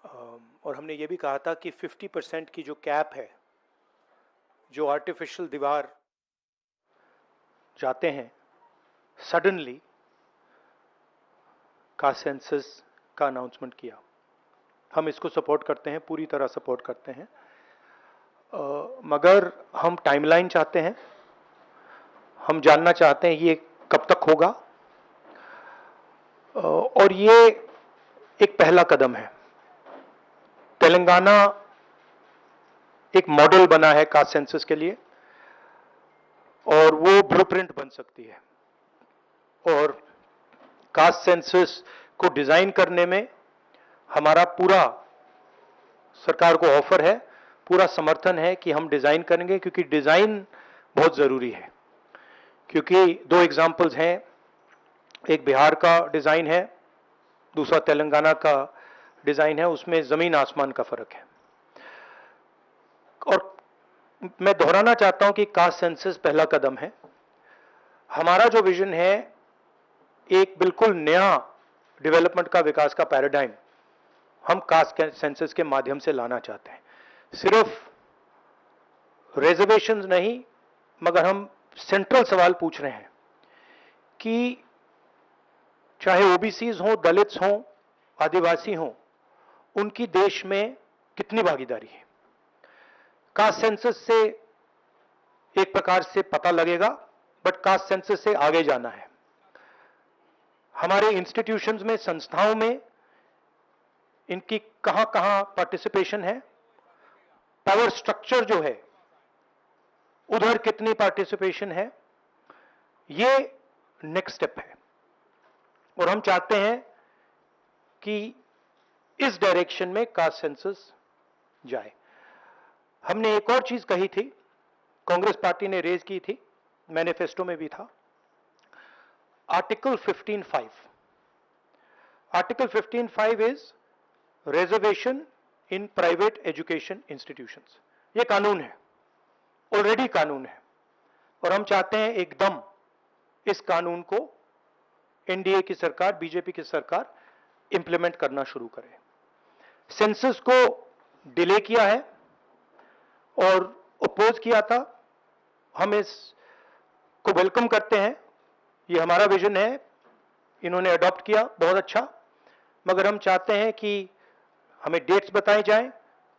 और हमने ये भी कहा था कि 50% की जो कैप है, जो आर्टिफिशियल दीवार जाते हैं सडनली, कास्ट सेंसस का अनाउंसमेंट किया। हम इसको सपोर्ट करते हैं, पूरी तरह सपोर्ट करते हैं, मगर हम टाइमलाइन चाहते हैं। हम जानना चाहते हैं ये कब तक होगा, और ये एक पहला कदम है। तेलंगाना एक मॉडल बना है कास्ट सेंसस के लिए, और वो ब्लूप्रिंट बन सकती है। और कास्ट सेंसस को डिजाइन करने में हमारा पूरा सरकार को ऑफर है, पूरा समर्थन है कि हम डिजाइन करेंगे, क्योंकि डिजाइन बहुत जरूरी है। क्योंकि दो एग्जाम्पल्स हैं, एक बिहार का डिजाइन है, दूसरा तेलंगाना का डिजाइन है, उसमें जमीन आसमान का फर्क है। और मैं दोहराना चाहता हूं कि कास्ट सेंसस पहला कदम है। हमारा जो विजन है, एक बिल्कुल नया डेवलपमेंट का, विकास का पैराडाइम हम कास्ट सेंसस के माध्यम से लाना चाहते हैं। सिर्फ रिजर्वेशंस नहीं, मगर हम सेंट्रल सवाल पूछ रहे हैं कि चाहे ओबीसीज हो, दलित्स हो, आदिवासी हो, उनकी देश में कितनी भागीदारी है। कास्ट सेंसस से एक प्रकार से पता लगेगा, बट कास्ट सेंसस से आगे जाना है। हमारे इंस्टीट्यूशंस में, संस्थाओं में इनकी कहां कहां पार्टिसिपेशन है, पावर स्ट्रक्चर जो है उधर कितनी पार्टिसिपेशन है, ये नेक्स्ट स्टेप है। और हम चाहते हैं कि इस डायरेक्शन में कास्ट सेंसस जाए। हमने एक और चीज कही थी, कांग्रेस पार्टी ने रेज की थी, मैनिफेस्टो में भी था, article 15(5). Article 15(5) is reservation in private education institutions. ये कानून है, ऑलरेडी कानून है, और हम चाहते हैं एकदम इस कानून को एनडीए की सरकार, बीजेपी की सरकार इंप्लीमेंट करना शुरू करे। सेंसस को डिले किया है और अपोज किया था, हम इसको वेलकम करते हैं। ये हमारा विजन है, इन्होंने अडॉप्ट किया, बहुत अच्छा, मगर हम चाहते हैं कि हमें डेट्स बताए जाएं,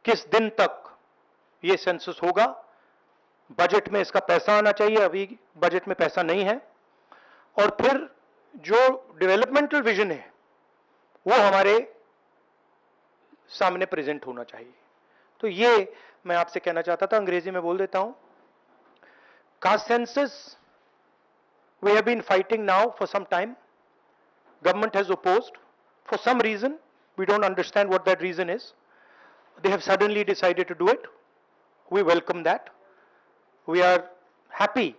किस दिन तक ये सेंसस होगा, बजट में इसका पैसा आना चाहिए, अभी बजट में पैसा नहीं है, और फिर जो डेवलपमेंटल विजन है वो हमारे सामने प्रेजेंट होना चाहिए। तो ये मैं आपसे कहना चाहता था, अंग्रेजी में बोल देता हूं। Caste census we have been fighting now for some time. Government has opposed for some reason. We don't understand what that reason is. They have suddenly decided to do it. We welcome that. We are happy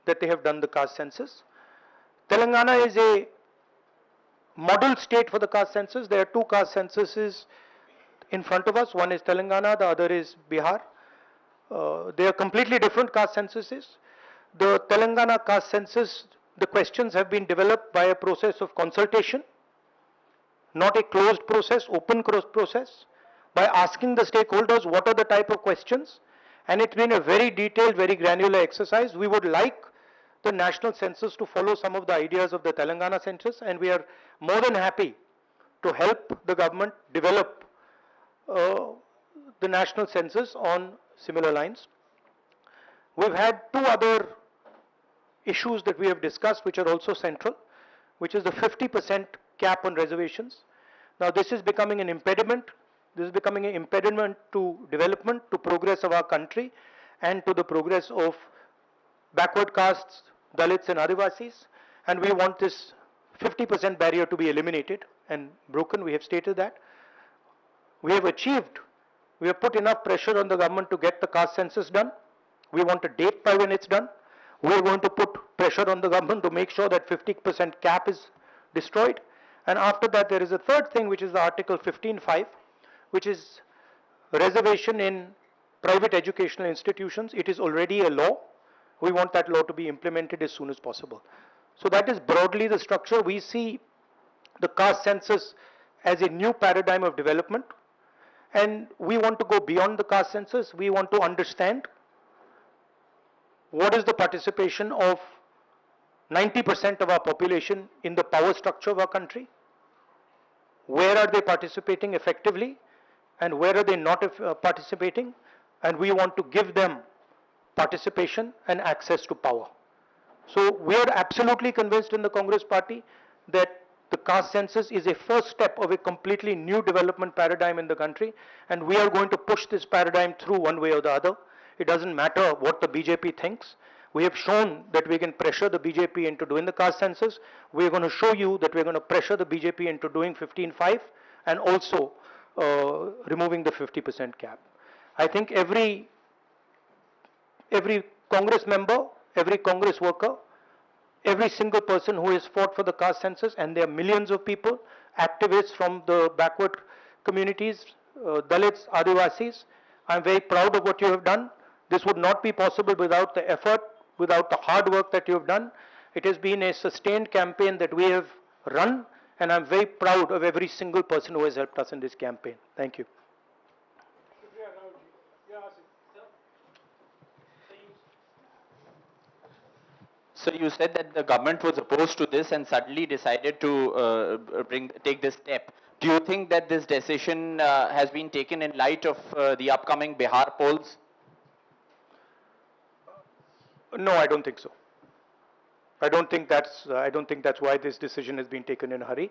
that they have done the caste census. Telangana is a model state for the caste census. There are two caste censuses in front of us. One is Telangana, the other is Bihar. They are completely different caste censuses. The Telangana caste census, the questions have been developed by a process of consultation, not a closed process, open process, by asking the stakeholders what are the type of questions, and it's been a very detailed, very granular exercise. We would like the national census to follow some of the ideas of the Telangana census, and we are more than happy to help the government develop the national census on similar lines. We've had two other issues that we have discussed which are also central, which is the 50% cap on reservations. Now this is becoming an impediment. This is becoming an impediment to development, to progress of our country, and to the progress of backward castes, Dalits and Adivasis. And we want this 50% barrier to be eliminated and broken. We have stated that. We have achieved, we have put enough pressure on the government to get the caste census done. We want a date by when it's done. We are going to put pressure on the government to make sure that 50% cap is destroyed. And after that, there is a third thing, which is the Article 15(5), which is reservation in private educational institutions. It is already a law. We want that law to be implemented as soon as possible. So that is broadly the structure. We see the caste census as a new paradigm of development. And we want to go beyond the caste census. We want to understand what is the participation of 90% of our population in the power structure of our country. Where are they participating effectively and where are they not participating? And we want to give them participation and access to power. So we are absolutely convinced in the Congress party that the caste census is a first step of a completely new development paradigm in the country, and we are going to push this paradigm through one way or the other. It doesn't matter what the BJP thinks. We have shown that we can pressure the BJP into doing the caste census. We're going to show you that we're going to pressure the BJP into doing 15-5 and also removing the 50% cap. I think every Congress member, every Congress worker, every single person who has fought for the caste census, and there are millions of people, activists from the backward communities, Dalits, Adivasis, I'm very proud of what you have done. This would not be possible without the effort, without the hard work that you have done. It has been a sustained campaign that we have run, and I'm very proud of every single person who has helped us in this campaign. Thank you. So you said that the government was opposed to this and suddenly decided to take this step. Do you think that this decision has been taken in light of the upcoming Bihar polls? No, I don't think so. I don't think that's why this decision has been taken in a hurry.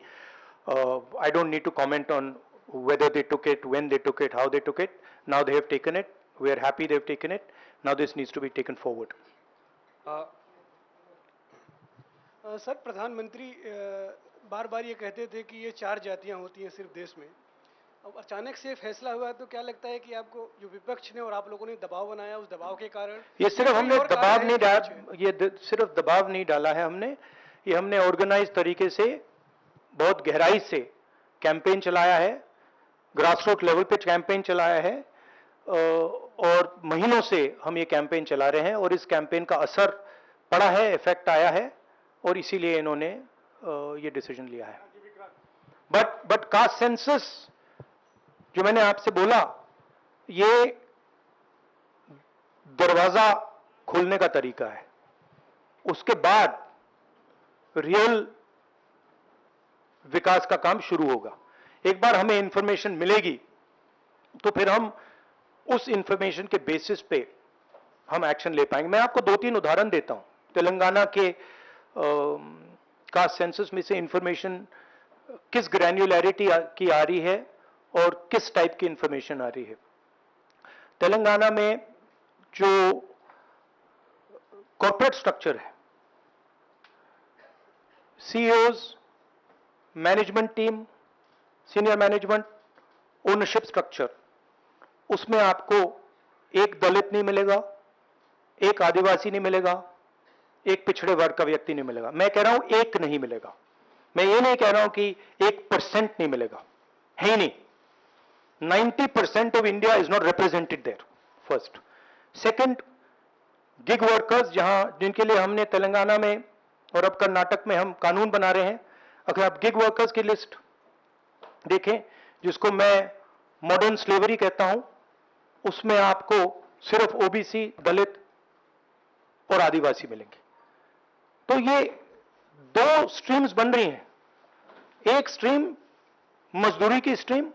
I don't need to comment on whether they took it, when they took it, how they took it. Now they have taken it. We are happy they have taken it. Now this needs to be taken forward. Sir, प्रधानमंत्री बार बार ये कहते थे कि ये 4 जातियां होती हैं सिर्फ देश में. अब अचानक से फैसला हुआ तो क्या लगता है कि आपको जो विपक्ष ने और आप लोगों ने दबाव बनाया, उस दबाव के कारण? ये सिर्फ हमने दबाव नहीं डाला, ये सिर्फ दबाव नहीं डाला है हमने, ये हमने ऑर्गेनाइज तरीके से बहुत गहराई से कैंपेन चलाया है, ग्रासरूट लेवल पे कैंपेन चलाया है, और महीनों से हम ये कैंपेन चला रहे हैं और इस कैंपेन का असर पड़ा है, इफेक्ट आया है, और इसीलिए इन्होंने ये डिसीजन लिया है. बट कास्ट सेंसस जो मैंने आपसे बोला, ये दरवाजा खोलने का तरीका है. उसके बाद रियल विकास का काम शुरू होगा. एक बार हमें इंफॉर्मेशन मिलेगी तो फिर हम उस इंफॉर्मेशन के बेसिस पे हम एक्शन ले पाएंगे. मैं आपको 2-3 उदाहरण देता हूं. तेलंगाना के कास्ट सेंसस में से इंफॉर्मेशन किस ग्रैन्युलैरिटी की आ रही है और किस टाइप की इंफॉर्मेशन आ रही है. तेलंगाना में जो कॉर्पोरेट स्ट्रक्चर है, CEOs, management team, senior management, ownership structure, उसमें आपको एक दलित नहीं मिलेगा, एक आदिवासी नहीं मिलेगा, एक पिछड़े वर्ग का व्यक्ति नहीं मिलेगा. मैं कह रहा हूं एक नहीं मिलेगा. मैं ये नहीं कह रहा हूं कि 1% नहीं मिलेगा, है ही नहीं. 90% of India is not represented there. First. Second, gig workers, जिनके लिए हमने तेलंगाना में और अब कर्नाटक में हम कानून बना रहे हैं. अगर आप गिग वर्कर्स की लिस्ट देखें, जिसको मैं मॉडर्न स्लेवरी कहता हूं, उसमें आपको सिर्फ ओबीसी, दलित और आदिवासी मिलेंगे. तो ये 2 स्ट्रीम्स बन रही हैं. एक स्ट्रीम मजदूरी की स्ट्रीम,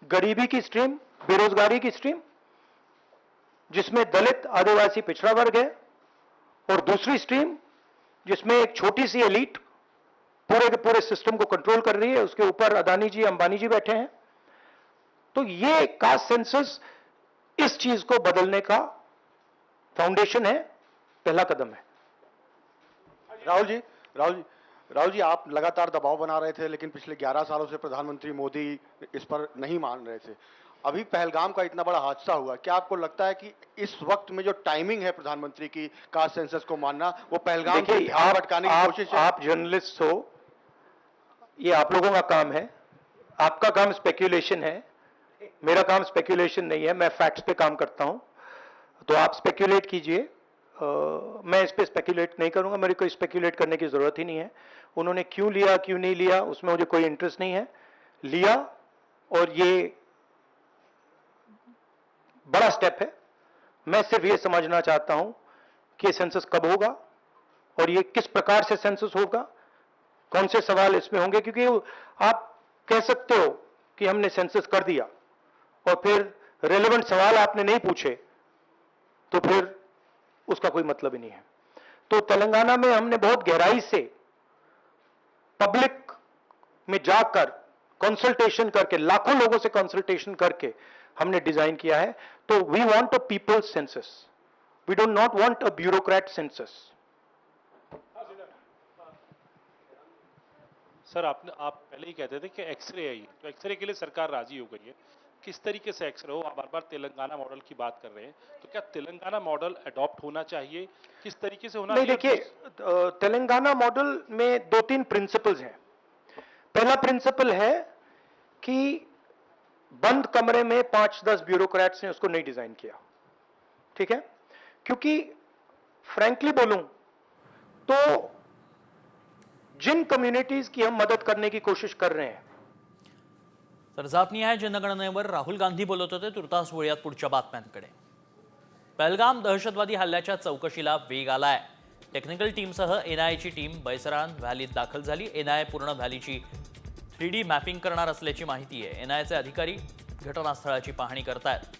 गरीबी की स्ट्रीम, बेरोजगारी की स्ट्रीम, जिसमें दलित, आदिवासी, पिछड़ा वर्ग है, और दूसरी स्ट्रीम जिसमें एक छोटी सी एलीट पूरे के पूरे सिस्टम को कंट्रोल कर रही है. उसके ऊपर अदानी जी, अंबानी जी बैठे हैं. तो ये कास्ट सेंसस इस चीज को बदलने का फाउंडेशन है, पहला कदम है. राहुल जी, आप लगातार दबाव बना रहे थे, लेकिन पिछले 11 सालों से प्रधानमंत्री मोदी इस पर नहीं मान रहे थे. अभी पहलगाम का इतना बड़ा हादसा हुआ, क्या आपको लगता है कि इस वक्त में जो टाइमिंग है प्रधानमंत्री की कास्ट सेंसस को मानना, वो पहलगाम से ध्यान भटकाने की कोशिश है? आप जर्नलिस्ट हो, ये आप लोगों का काम है. आपका काम स्पेक्यूलेशन है, मेरा काम स्पेक्यूलेशन नहीं है. मैं फैक्ट्स पे काम करता हूं. तो आप स्पेक्यूलेट कीजिए, मैं इस पे स्पेक्यूलेट नहीं करूंगा. मेरे को स्पेक्यूलेट करने की जरूरत ही नहीं है. उन्होंने क्यों लिया, क्यों नहीं लिया, उसमें मुझे कोई इंटरेस्ट नहीं है. लिया, और ये बड़ा स्टेप है। मैं सिर्फ ये समझना चाहता हूं कि ये सेंसस कब होगा और ये किस प्रकार से सेंसस होगा, कौन से सवाल इसमें होंगे, क्योंकि आप कह सकते हो कि हमने सेंसस कर दिया और फिर रेलेवेंट सवाल आपने नहीं पूछे तो फिर उसका कोई मतलब ही नहीं है। तो तेलंगाना में हमने बहुत गहराई से पब्लिक में जाकर कंसल्टेशन करके, लाखों लोगों से कंसल्टेशन करके हमने डिजाइन किया है। तो we want a people's census, we don't not want a bureaucrat census. Sir आप पहले ही कहते थे कि एक्सरे है ये, तो एक्सरे के लिए सरकार राजी हो गई है। किस तरीके से एक्सरे हो? आप बार बार तेलंगाना मॉडल की बात कर रहे हैं, तो क्या तेलंगाना मॉडल अडॉप्ट होना चाहिए? किस तरीके से होना नहीं, चाहिए? देखिए, तेलंगाना मॉडल में 2-3 प्रिंसिपल्स हैं। पहला प्रिंसिपल है कि बंद कमरे में 5-10 ब्यूरोक्रेट्स ने उसको नहीं डिजाइन किया, ठीक है? क्योंकि फ्रैंकली बोलूं तो जिन कम्युनिटीज की हम मदद करने की कोशिश कर रहे हैं, तर जातनिहाय जनगणनेवर राहुल गांधी बोलत होते। तुर्तास वळूयात पुढच्या बातम्यांकडे। पहलगाम दहशतवादी हल्ल्याच्या चौकशीला वेग आलाय। टेक्निकल टीमसह एनआयएची टीम बैसरान व्हॅलीत दाखल झाली। एनआयए पूर्ण व्हॅलीची 3D मॅपिंग करणार असल्याची माहिती आहे। एनआयएचे अधिकारी घटनास्थळाची पाहणी करतायत।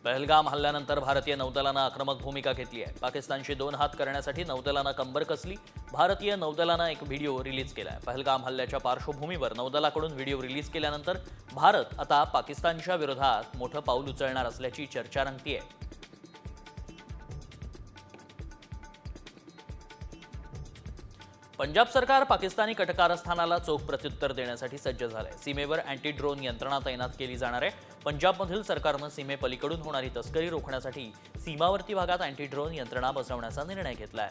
पहलगाम हल्ल्यानंतर भारतीय नौदलानं आक्रमक भूमिका घेतली आहे। पाकिस्तानशी 2 हात करण्यासाठी नौदलानं कंबर कसली। भारतीय नौदलानं एक व्हिडिओ रिलीज केलाय। पहलगाम हल्ल्याच्या पार्श्वभूमीवर नौदलाकडून व्हिडिओ रिलीज केल्यानंतर भारत आता पाकिस्तानच्या विरोधात मोठं पाऊल उचलणार असल्याची चर्चा रंगतीये। पंजाब सरकार पाकिस्तानी कटकारस्थानाला चोख प्रत्युत्तर देण्यासाठी सज्ज झालंय। सीमेवर अँटी ड्रोन यंत्रणा तैनात केली जाणार आहे। पंजाबमधील सरकारनं सीमेपलीकडून होणारी तस्करी रोखण्यासाठी सीमावर्ती भागात अँटी ड्रोन यंत्रणा बसवण्याचा निर्णय घेतलाय।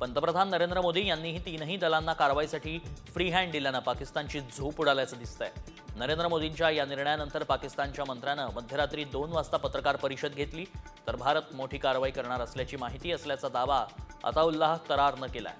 पंतप्रधान नरेंद्र मोदी यांनीही 3ही दलांना कारवाईसाठी फ्री हँड दिल्यानं पाकिस्तानची झोप उडाल्याचं दिसतंय। नरेंद्र मोदींच्या या निर्णयानंतर पाकिस्तानच्या मंत्र्यानं मध्यरात्री 2 वाजता पत्रकार परिषद घेतली। तर भारत मोठी कारवाई करणार असल्याची माहिती असल्याचा दावा अताउल्लाह तरारनं केलाय।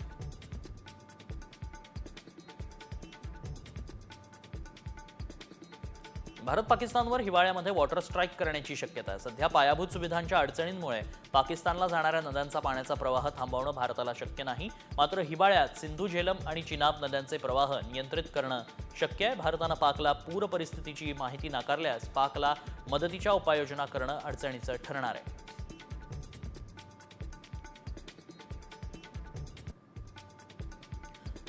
भारत पाकिस्तानवर हिवाळ्यामध्ये वॉटर स्ट्राईक करण्याची शक्यता आहे। सध्या पायाभूत सुविधांच्या अडचणींमुळे पाकिस्तानला जाणाऱ्या नद्यांचा पाण्याचा प्रवाह थांबवणं भारताला शक्य नाही। मात्र हिवाळ्यात सिंधू, झेलम आणि चिनाब नद्यांचे प्रवाह नियंत्रित करणं शक्य आहे। भारतानं पाकला पूर परिस्थितीची माहिती नाकारल्यास पाकला मदतीच्या उपाययोजना करणं अडचणीचं ठरणार आहे।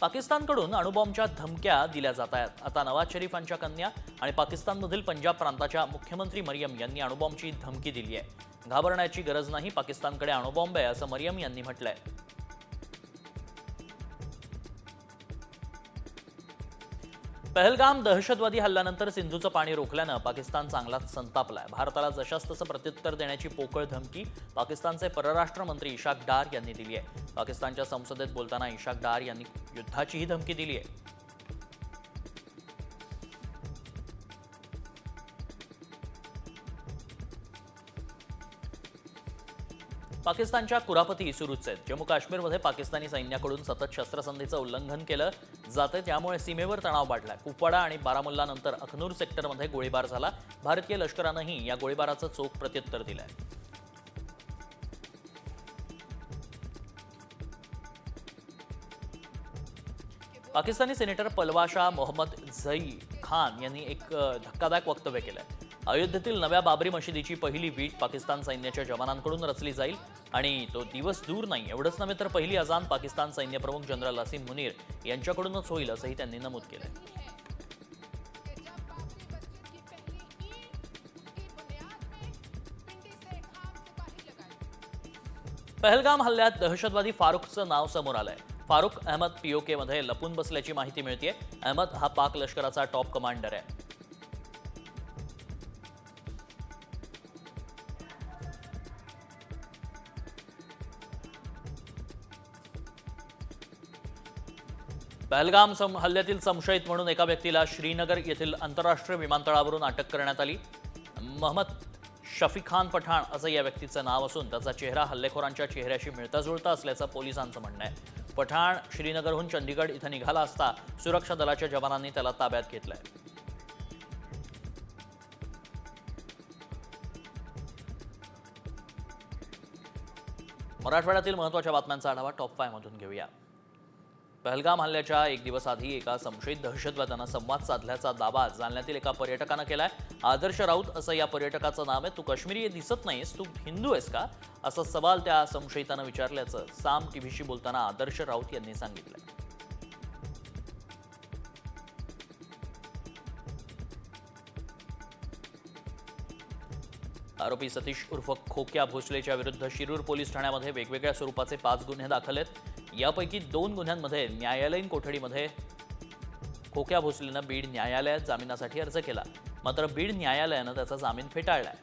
पाकिस्तानकडून अणुबॉम्बच्या धमक्या दिल्या जात आहेत। आता नवाज शरीफांच्या कन्या आणि पाकिस्तानमधील पंजाब प्रांताच्या मुख्यमंत्री मरियम यांनी अणुबॉम्बची धमकी दिली आहे। घाबरण्याची गरज नाही, पाकिस्तानकडे अणुबॉम्ब आहे असं मरियम यांनी म्हटलंय। पहलगाम दहशतवादी हल्ल्यानंतर सिंधूचं पाणी रोखल्यानं पाकिस्तान चांगलाच संतापलाय। भारताला जशास तसं प्रत्युत्तर देण्याची पोकळ धमकी पाकिस्तानचे परराष्ट्र मंत्री इशाक डार यांनी दिली आहे। पाकिस्तानच्या संसदेत बोलताना इशाक डार यांनी युद्धाचीही धमकी दिली आहे। पाकिस्तानच्या कुरापती सुरूच आहेत। जम्मू काश्मीरमध्ये पाकिस्तानी सैन्याकडून सतत शस्त्रसंधीचं उल्लंघन केलं जाते, त्यामुळे सीमेवर तणाव वाढला। कुपवाडा आणि बारामुल्लानंतर अखनूर सेक्टरमध्ये गोळीबार झाला। भारतीय लष्करानंही या गोळीबाराचं चोख प्रत्युत्तर दिलंय। पाकिस्तानी सेनेटर पलवाशा मोहम्मद झई खान यांनी एक धक्कादायक वक्तव्य केलंय। अयोध्येतील नव्या बाबरी मशिदीची पहिली वीट पाकिस्तान सैन्याच्या जवानांकडून रचली जाईल आणि तो दिवस दूर नाही। एवढंच नव्हे तर पहिली अजान पाकिस्तान सैन्यप्रमुख जनरल असीम मुनीर यांच्याकडूनच होईल असंही त्यांनी नमूद केलंय। पहलगाम हल्ल्यात दहशतवादी फारुखचं नाव समोर आलंय। फारुख अहमद पीओके मध्ये लपून बसल्याची माहिती मिळतेय। अहमद हा पाक लष्कराचा टॉप कमांडर आहे। पहलगाम हल्ल्यातील संशयित म्हणून एका व्यक्तीला श्रीनगर येथील आंतरराष्ट्रीय विमानतळावरून अटक करण्यात आली। मोहम्मद शफी खान पठाण असं या व्यक्तीचं नाव असून त्याचा चेहरा हल्लेखोरांच्या चेहऱ्याशी मिळता जुळता असल्याचं पोलिसांचं म्हणणं आहे. पठाण श्रीनगरहून चंदीगड इथं निघाला असता सुरक्षा दलाच्या जवानांनी त्याला ताब्यात घेतलंय. मराठवाड्यातील महत्त्वाच्या बातम्यांचा आढावा टॉप 5 मधून घेऊया. पहलगाम हल्ल्याच्या एक दिवस आधी एका संशयित दहशतवाद्यानं संवाद साधल्याचा दावा जालन्यातील एका पर्यटकानं केलाय. आदर्श राऊत असं या पर्यटकाचं नाव आहे. तू काश्मीरी दिसत नाहीस, तू हिंदू आहेस का, असा सवाल त्या संशयितानं विचारल्याचं साम टीव्हीशी बोलताना आदर्श राऊत यांनी सांगितलंय. आरोपी सतीश उर्फ खोक्या भोसलेच्या विरुद्ध शिरूर पोलीस ठाण्यामध्ये वेगवेगळ्या स्वरूपाचे 5 गुन्हे दाखल आहेत. यापैकी 2 गुन्ह्यांमध्ये न्यायालयीन कोठडीमध्ये खोक्या भोसलेनं बीड न्यायालयात जामिनासाठी अर्ज केला, मात्र बीड न्यायालयानं त्याचा जामीन फेटाळलाय.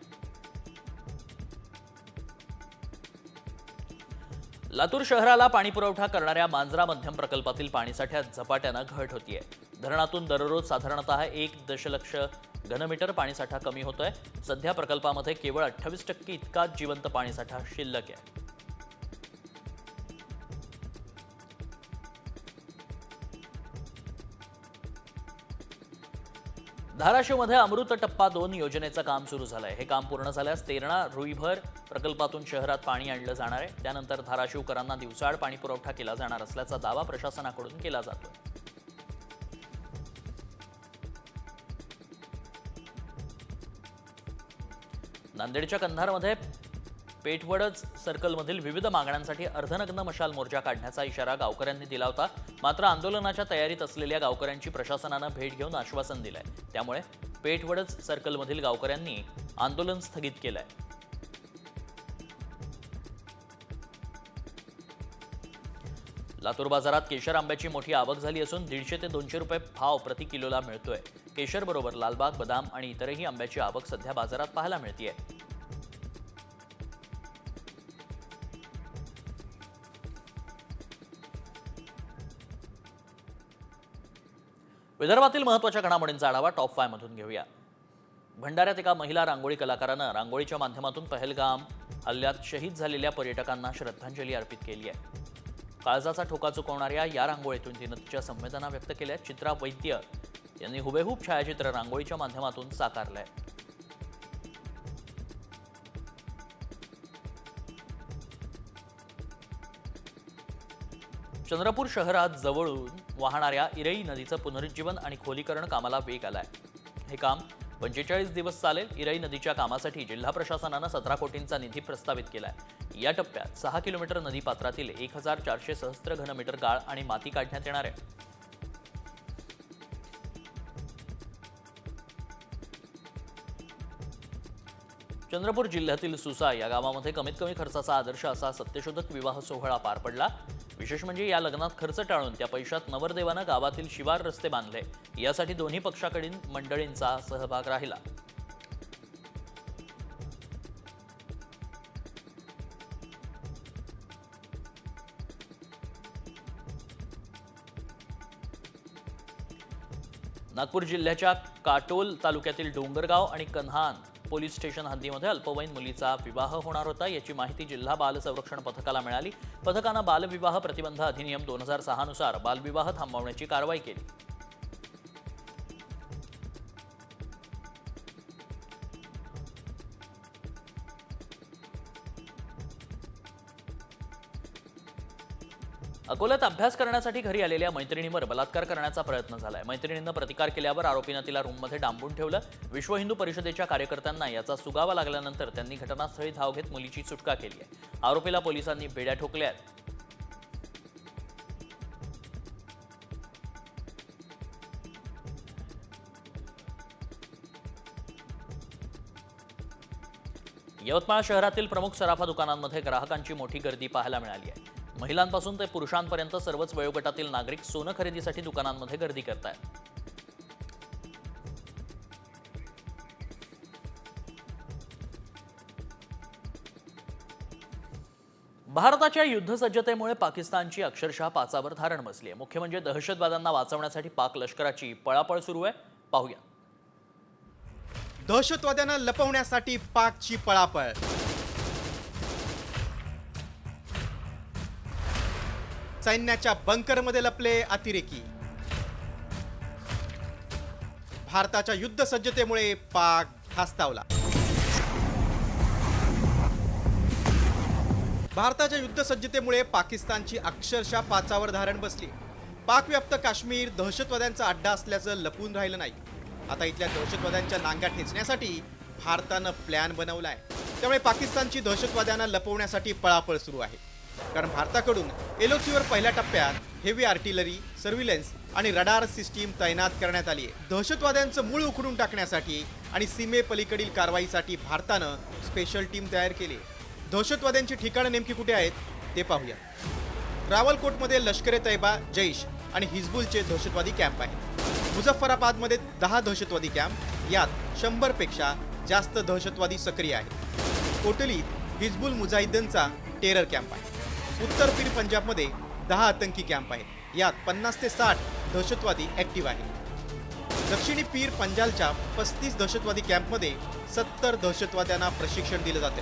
लातूर शहराला पाणीपुरवठा करणाऱ्या मांजरा मध्यम प्रकल्पातील पाणीसाठ्यात झपाट्यानं घट होतीये. धरणातून दररोज साधारणतः 1 दशलक्ष घनमीटर पाणीसाठा कमी होतोय. सध्या प्रकल्पामध्ये केवळ 28% इतकाच जिवंत पाणीसाठा शिल्लक आहे. धाराशिवमध्ये अमृत टप्पा 2 योजनेचं काम सुरू झालंय. हे काम पूर्ण झाल्यास तेरणा रुईभर प्रकल्पातून शहरात पाणी आणलं जाणार आहे. त्यानंतर धाराशिवकरांना दिवसाआड पाणी पुरवठा केला जाणार असल्याचा दावा प्रशासनाकडून केला जातोय. नांदेडच्या कंधारमध्ये पेठवडच सर्कलमधील विविध मागण्यांसाठी अर्धनग्न मशाल मोर्चा काढण्याचा इशारा गावकऱ्यांनी दिला होता. मात्र आंदोलनाच्या तयारीत असलेल्या गावकऱ्यांची प्रशासनानं भेट घेऊन आश्वासन दिलंय. त्यामुळे पेठवडच सर्कलमधील गावकऱ्यांनी आंदोलन स्थगित केलंय. लातूर बाजारात केशर आंब्याची मोठी आवक झाली असून 150 ते 200 रुपये भाव प्रति किलोला मिळतोय. केशर बरोबर लालबाग, बदाम आणि इतरही आंब्याची आवक सध्या बाजारात पाहायला मिळतेय. विदर्भातील महत्त्वाच्या घडामोडींचा आढावा टॉप 5 मधून घेऊया. भंडाऱ्यात एका महिला रांगोळी कलाकारानं रांगोळीच्या माध्यमातून पहलगाम हल्ल्यात शहीद झालेल्या पर्यटकांना श्रद्धांजली अर्पित केली आहे. काळजाचा ठोका चुकवणाऱ्या या रांगोळीतून तिनं तिच्या संवेदना व्यक्त केल्या. चित्रा वैद्य यांनी हुबेहूब छायाचित्र रांगोळीच्या माध्यमातून साकारलंय. चंद्रपूर शहरात जवळून वाहणाऱ्या इरई नदीचं पुनरुज्जीवन आणि खोलीकरण कामाला वेग आलाय. हे काम 45 दिवस चालेल. इरई नदीच्या कामासाठी जिल्हा प्रशासनानं 17 कोटींचा निधी प्रस्तावित केलाय. या टप्प्यात 6 किलोमीटर नदी पात्रातील 1400 सहस्त्र घनमीटर गाळ आणि माती काढण्यात येणार आहे. चंद्रपूर जिल्ह्यातील सुसा या गावामध्ये कमीत कमी खर्चाचा आदर्श असा सत्यशोधक विवाह सोहळा पार पडला. विशेष म्हणजे या लग्नात खर्च टाळून त्या पैशात नवरदेवानं गावातील शिवार रस्ते बांधले. यासाठी दोन्ही पक्षाकडील मंडळींचा सहभाग राहिला. नागपूर जिल्ह्याच्या काटोल तालुक्यातील डोंगरगाव आणि कन्हान पोलीस स्टेशन हद्दीमध्ये अल्पवयीन मुलीचा विवाह होणार होता. याची माहिती जिल्हा बाल संरक्षण पथकाला मिळाली. पथकानं बालविवाह प्रतिबंध अधिनियम 2006 नुसार बालविवाह थांबवण्याची कारवाई केली. अकोल्यात अभ्यास करण्यासाठी घरी आलेल्या मैत्रिणीवर बलात्कार करण्याचा प्रयत्न झालाय. मैत्रिणीनं प्रतिकार केल्यावर आरोपीनं तिला रूममध्ये डांबून ठेवलं. विश्व हिंदू परिषदेच्या कार्यकर्त्यांना याचा सुगावा लागल्यानंतर त्यांनी घटनास्थळी धाव घेत मुलीची सुटका केली आहे. आरोपीला पोलिसांनी बेड्या ठोकल्या आहेत. यवतमाळ शहरातील प्रमुख सराफा दुकानांमध्ये ग्राहकांची मोठी गर्दी पाहायला मिळाली आहे. महिलांपासून ते पुरुषांपर्यंत सर्वच वयोगटातील नागरिक सोनं खरेदीसाठी दुकानांमध्ये गर्दी करतायत. भारताच्या युद्धसज्जतेमुळे पाकिस्तानची अक्षरशः पाचावर धारण बसली आहे. मुख्य म्हणजे दहशतवाद्यांना वाचवण्यासाठी पाक लष्कराची पळापळ सुरू आहे. पाहूया. दहशतवाद्यांना लपवण्यासाठी पाकची पळापळ. सैन्याच्या बंकरमध्ये लपले अतिरेकी. भारताच्या युद्ध सज्जतेमुळे पाक धास्तावला. भारताच्या युद्ध सज्जतेमुळे पाकिस्तानची अक्षरशः पाचावर धारण बसली. पाकव्याप्त काश्मीर दहशतवाद्यांचा अड्डा असल्याचं लपून राहिलं नाही. आता इथल्या दहशतवाद्यांच्या नांग्या ठेचण्यासाठी भारतानं प्लॅन बनवलाय. त्यामुळे पाकिस्तानची दहशतवाद्यांना लपवण्यासाठी पळापळ सुरू आहे. कारण भारताकडून एलओसीवर पहिल्या टप्प्यात हेवी आर्टिलरी, सर्व्हिलन्स आणि रडार सिस्टीम तैनात करण्यात आली आहे. दहशतवाद्यांचं मूळ उखडून टाकण्यासाठी आणि सीमेपलीकडील कारवाईसाठी भारतानं स्पेशल टीम तयार केली. दहशतवाद्यांची ठिकाणं नेमकी कुठे आहेत ते पाहूया. रावलकोटमध्ये लष्कर-ए-तैयबा, जैश आणि हिजबुलचे दहशतवादी कॅम्प आहेत. मुझफ्फराबादमध्ये 10 दहशतवादी कॅम्प, यात 100 पेक्षा जास्त दहशतवादी सक्रिय आहेत. कोटलीत हिजबुल मुजाहिद्दीनचा टेरर कॅम्प आहे. उत्तर पीर पंजाबमध्ये 10 आतंकी कॅम्प आहेत, यात 50 ते 60 दहशतवादी ऍक्टिव्ह आहेत. दक्षिणी पीर पंजालच्या 35 दहशतवादी कॅम्पमध्ये 70 दहशतवाद्यांना प्रशिक्षण दिलं जाते.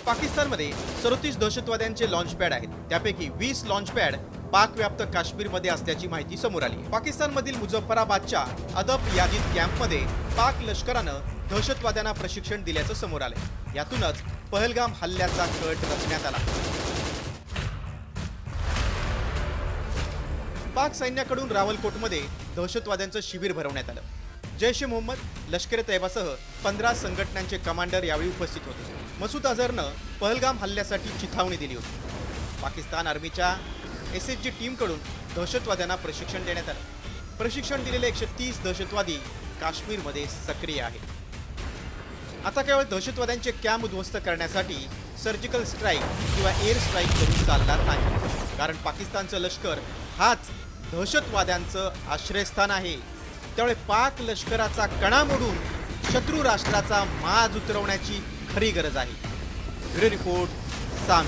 पाकिस्तानमध्ये 37 दहशतवाद्यांचे लॉन्च पॅड आहेत. त्यापैकी 20 लॉन्च पॅड पाकव्याप्त काश्मीरमध्ये असल्याची माहिती समोर आली. पाकिस्तानमधील मुझफ्फराबादच्या अदब यादीद कॅम्पमध्ये पाक लष्करानं दहशतवाद्यांना प्रशिक्षण दिल्याचं समोर आलंय. यातूनच पहलगाम हल्ल्याचा कट रचण्यात आला. पाक सैन्याकडून रावलकोटमध्ये दहशतवाद्यांचं शिबिर भरवण्यात आलं. जैश-ए-मोहम्मद, लष्कर-ए-तैयबासह 15 संघटनांचे कमांडर यावेळी उपस्थित होते. मसूद अझहरनं पहलगाम हल्ल्यासाठी चिथावणी दिली होती. पाकिस्तान आर्मीच्या एसएचजी टीमकडून दहशतवाद्यांना प्रशिक्षण देण्यात आलं. प्रशिक्षण दिलेले 130 दहशतवादी काश्मीरमध्ये सक्रिय आहेत. आता केवळ दहशतवाद्यांचे कॅम्प उद्ध्वस्त करण्यासाठी सर्जिकल स्ट्राईक किंवा एअर स्ट्राईक करून चालणार नाही. कारण पाकिस्तानचं लष्कर हाच दहशतवाद्यांचं आश्रयस्थान आहे. त्यामुळे पाक लष्कराचा कणा मोडून शत्रू राष्ट्राचा माज उतरवण्याची खरी गरज आहे. ब्युरो रिपोर्ट, साम.